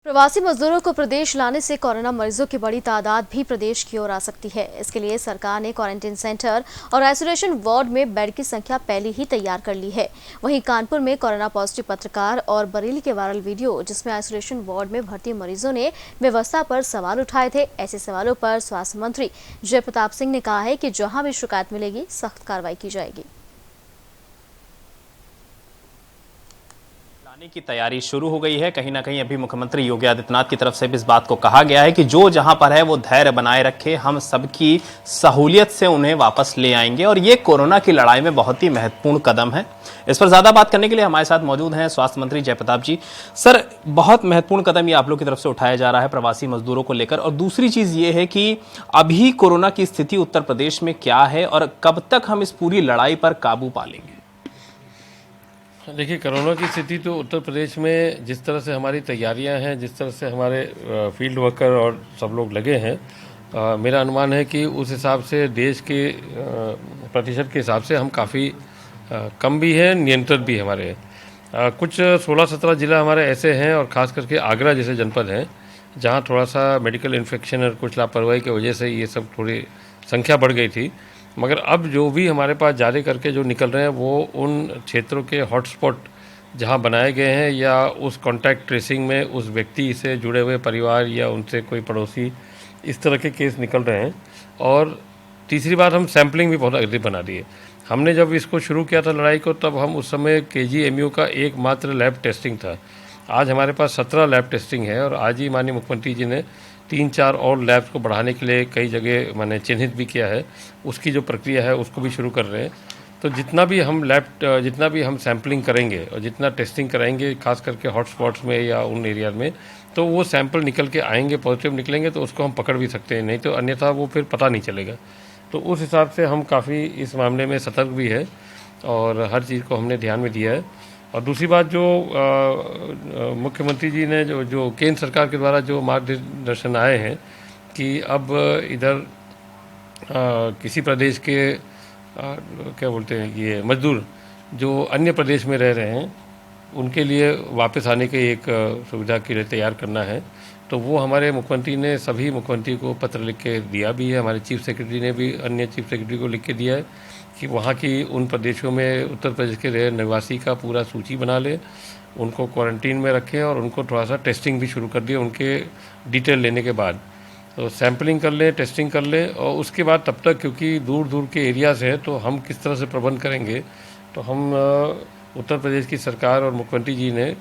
प्रवासी मजदूरों को प्रदेश लाने से कोरोना मरीजों की बड़ी तादाद भी प्रदेश की ओर आ सकती है। इसके लिए सरकार ने क्वारंटीन सेंटर और आइसोलेशन वार्ड में बेड की संख्या पहले ही तैयार कर ली है। वहीं कानपुर में कोरोना पॉजिटिव पत्रकार और बरेली के वायरल वीडियो जिसमें आइसोलेशन वार्ड में भर्ती मरीजों ने व्यवस्था पर सवाल उठाए थे। ऐसे सवालों पर स्वास्थ्य मंत्री जय प्रताप सिंह ने कहा है कि जहां भी शिकायत मिलेगी सख्त कार्रवाई की जाएगी। की तैयारी शुरू हो गई है। कहीं ना कहीं अभी मुख्यमंत्री योगी आदित्यनाथ की तरफ से भी इस बात को कहा गया है कि जो जहां पर है वो धैर्य बनाए रखे, हम सबकी सहूलियत से उन्हें वापस ले आएंगे और ये कोरोना की लड़ाई में बहुत ही महत्वपूर्ण कदम है। इस पर ज्यादा बात करने के लिए हमारे साथ मौजूद हैं स्वास्थ्य मंत्री जय प्रताप जी। सर, बहुत महत्वपूर्ण कदम ये आप लोग की तरफ से उठाया जा रहा है प्रवासी मजदूरों को लेकर, और दूसरी चीज ये है कि अभी कोरोना की स्थिति उत्तर प्रदेश में क्या है और कब तक हम इस पूरी लड़ाई पर काबू पा लेंगे? देखिए, कोरोना की स्थिति तो उत्तर प्रदेश में जिस तरह से हमारी तैयारियां हैं, जिस तरह से हमारे फील्ड वर्कर और सब लोग लगे हैं, मेरा अनुमान है कि उस हिसाब से देश के प्रतिशत के हिसाब से हम काफ़ी कम भी हैं, नियंत्रित भी हमारे कुछ 16-17 ज़िला हमारे ऐसे हैं, और ख़ास करके आगरा जैसे जनपद हैं जहां थोड़ा सा मेडिकल इन्फेक्शन और कुछ लापरवाही की वजह से ये सब थोड़ी संख्या बढ़ गई थी। मगर अब जो भी हमारे पास जारी करके जो निकल रहे हैं वो उन क्षेत्रों के हॉटस्पॉट जहां बनाए गए हैं या उस कॉन्टैक्ट ट्रेसिंग में उस व्यक्ति से जुड़े हुए परिवार या उनसे कोई पड़ोसी, इस तरह के केस निकल रहे हैं। और तीसरी बात, हम सैम्पलिंग भी बहुत अधिक बना दिए। हमने जब इसको शुरू किया था लड़ाई को, तब हम उस समय KGMU का एकमात्र लैब टेस्टिंग था। आज हमारे पास 17 लैब टेस्टिंग है, और आज ही माननीय मुख्यमंत्री जी ने 3-4 और लैब्स को बढ़ाने के लिए कई जगह मैंने चिन्हित भी किया है। उसकी जो प्रक्रिया है उसको भी शुरू कर रहे हैं। तो जितना भी हम सैम्पलिंग करेंगे और जितना टेस्टिंग कराएंगे, खास करके हॉटस्पॉट्स में या उन एरिया में, तो वो सैंपल निकल के आएंगे, पॉजिटिव निकलेंगे तो उसको हम पकड़ भी सकते हैं, नहीं तो अन्यथा वो फिर पता नहीं चलेगा। तो उस हिसाब से हम काफ़ी इस मामले में सतर्क भी है और हर चीज़ को हमने ध्यान में दिया है। और दूसरी बात, जो मुख्यमंत्री जी ने जो केंद्र सरकार के द्वारा जो मार्गदर्शन आए हैं कि अब इधर किसी प्रदेश के क्या बोलते हैं, ये मजदूर जो अन्य प्रदेश में रह रहे हैं उनके लिए वापस आने की एक सुविधा के लिए तैयार करना है। तो वो हमारे मुख्यमंत्री ने सभी मुख्यमंत्री को पत्र लिख के दिया भी है। हमारे चीफ सेक्रेटरी ने भी अन्य चीफ सेक्रेटरी को लिख के दिया है कि वहाँ की उन प्रदेशों में उत्तर प्रदेश के रहे निवासी का पूरा सूची बना ले, उनको क्वारंटीन में रखें और उनको थोड़ा सा टेस्टिंग भी शुरू कर दिए उनके डिटेल लेने के बाद। तो सैम्पलिंग कर लें, टेस्टिंग कर लें, और उसके बाद तब तक, क्योंकि दूर दूर के एरियाज़ हैं, तो हम किस तरह से प्रबंध करेंगे, तो हम उत्तर प्रदेश की सरकार और मुख्यमंत्री जी ने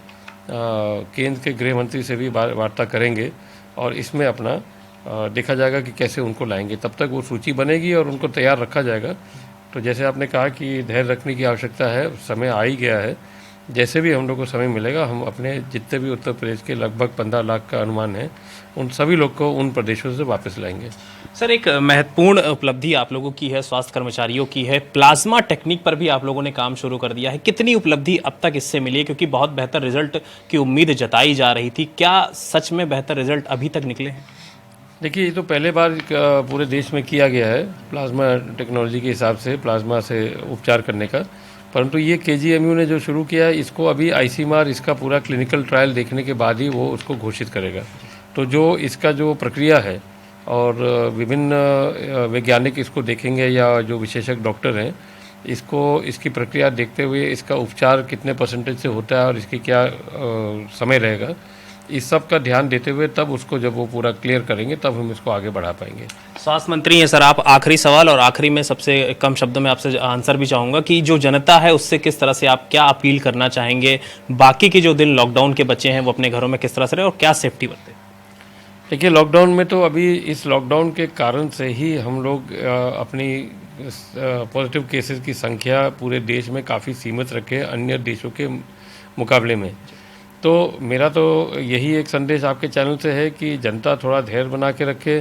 केंद्र के गृह मंत्री से भी वार्ता करेंगे और इसमें अपना देखा जाएगा कि कैसे उनको लाएंगे। तब तक वो सूची बनेगी और उनको तैयार रखा जाएगा। तो जैसे आपने कहा कि धैर्य रखने की आवश्यकता है, समय आ ही गया है। जैसे भी हम लोग को समय मिलेगा, हम अपने जितने भी उत्तर प्रदेश के लगभग 15 लाख का अनुमान है, उन सभी लोग को उन प्रदेशों से वापस लाएंगे। सर, एक महत्वपूर्ण उपलब्धि आप लोगों की है, स्वास्थ्य कर्मचारियों की है, प्लाज्मा टेक्निक पर भी आप लोगों ने काम शुरू कर दिया है। कितनी उपलब्धि अब तक इससे मिली है, क्योंकि बहुत बेहतर रिजल्ट की उम्मीद जताई जा रही थी, क्या सच में बेहतर रिजल्ट अभी तक निकले हैं? देखिए, ये तो पहले बार पूरे देश में किया गया है प्लाज्मा टेक्नोलॉजी के हिसाब से प्लाज्मा से उपचार करने का। परंतु ये KGMU ने जो शुरू किया है, इसको अभी ICMR इसका पूरा क्लिनिकल ट्रायल देखने के बाद ही वो उसको घोषित करेगा। तो जो इसका जो प्रक्रिया है और विभिन्न वैज्ञानिक इसको देखेंगे या जो विशेषज्ञ डॉक्टर हैं, इसकी प्रक्रिया देखते हुए इसका उपचार कितने % से होता है और इसकी क्या समय रहेगा, इस सब का ध्यान देते हुए तब उसको जब वो पूरा क्लियर करेंगे तब हम इसको आगे बढ़ा पाएंगे। स्वास्थ्य मंत्री हैं सर, आप आखिरी सवाल और आखिरी में सबसे कम शब्दों में आपसे आंसर भी चाहूँगा कि जो जनता है उससे किस तरह से आप क्या अपील करना चाहेंगे, बाकी के जो दिन लॉकडाउन के बच्चे हैं वो अपने घरों में किस तरह से रहे और क्या सेफ्टी बरतें? देखिए, लॉकडाउन में तो अभी इस लॉकडाउन के कारण से ही हम लोग अपनी पॉजिटिव केसेस की संख्या पूरे देश में काफ़ी सीमित रखे अन्य देशों के मुकाबले में। तो मेरा तो यही एक संदेश आपके चैनल से है कि जनता थोड़ा धैर्य बना के रखे।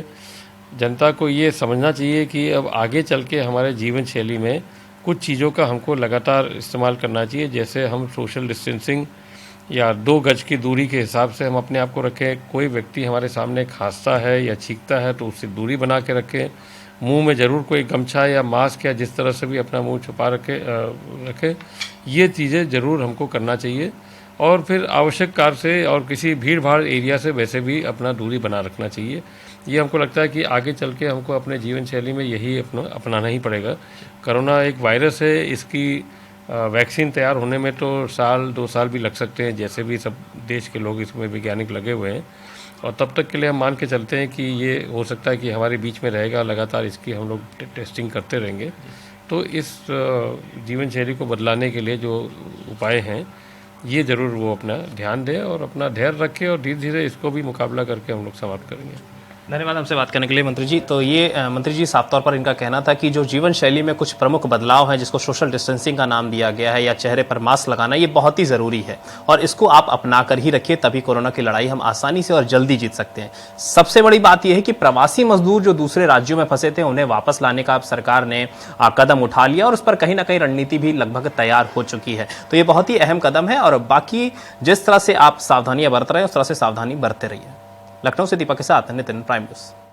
जनता को ये समझना चाहिए कि अब आगे चल के हमारे जीवन शैली में कुछ चीज़ों का हमको लगातार इस्तेमाल करना चाहिए। जैसे हम सोशल डिस्टेंसिंग या 2 गज की दूरी के हिसाब से हम अपने आप को रखें। कोई व्यक्ति हमारे सामने खांसता है या छींकता है तो उससे दूरी बना के रखें। मुंह में ज़रूर कोई गमछा या मास्क या जिस तरह से भी अपना मुंह छुपा रखे। ये चीज़ें ज़रूर हमको करना चाहिए। और फिर आवश्यक कार से और किसी भीड़ भाड़ एरिया से वैसे भी अपना दूरी बना रखना चाहिए। ये हमको लगता है कि आगे चल के हमको अपने जीवन शैली में यही अपनाना ही पड़ेगा। कोरोना एक वायरस है, इसकी वैक्सीन तैयार होने में तो साल 2 साल भी लग सकते हैं, जैसे भी सब देश के लोग इसमें वैज्ञानिक लगे हुए हैं। और तब तक के लिए हम मान के चलते हैं कि ये हो सकता है कि हमारे बीच में रहेगा, लगातार इसकी हम लोग टेस्टिंग करते रहेंगे। तो इस जीवन शैली को बदलाने के लिए जो उपाय हैं, ये ज़रूर वो अपना ध्यान दें और अपना धैर्य रखें और धीरे धीरे इसको भी मुकाबला करके हम लोग समाप्त करेंगे। धन्यवाद हमसे बात करने के लिए मंत्री जी। तो ये मंत्री जी साफ तौर पर इनका कहना था कि जो जीवन शैली में कुछ प्रमुख बदलाव हैं, जिसको सोशल डिस्टेंसिंग का नाम दिया गया है या चेहरे पर मास्क लगाना, ये बहुत ही ज़रूरी है और इसको आप अपना कर ही रखिए, तभी कोरोना की लड़ाई हम आसानी से और जल्दी जीत सकते हैं। सबसे बड़ी बात यह है कि प्रवासी मजदूर जो दूसरे राज्यों में फंसे थे, उन्हें वापस लाने का अब सरकार ने कदम उठा लिया और उस पर कहीं ना कहीं रणनीति भी लगभग तैयार हो चुकी है। तो ये बहुत ही अहम कदम है और बाकी जिस तरह से आप सावधानियां बरत रहे हैं, उस तरह से सावधानी बरतते रहिए। लखनऊ से दीपक के साथ नितिन, प्राइम न्यूज़।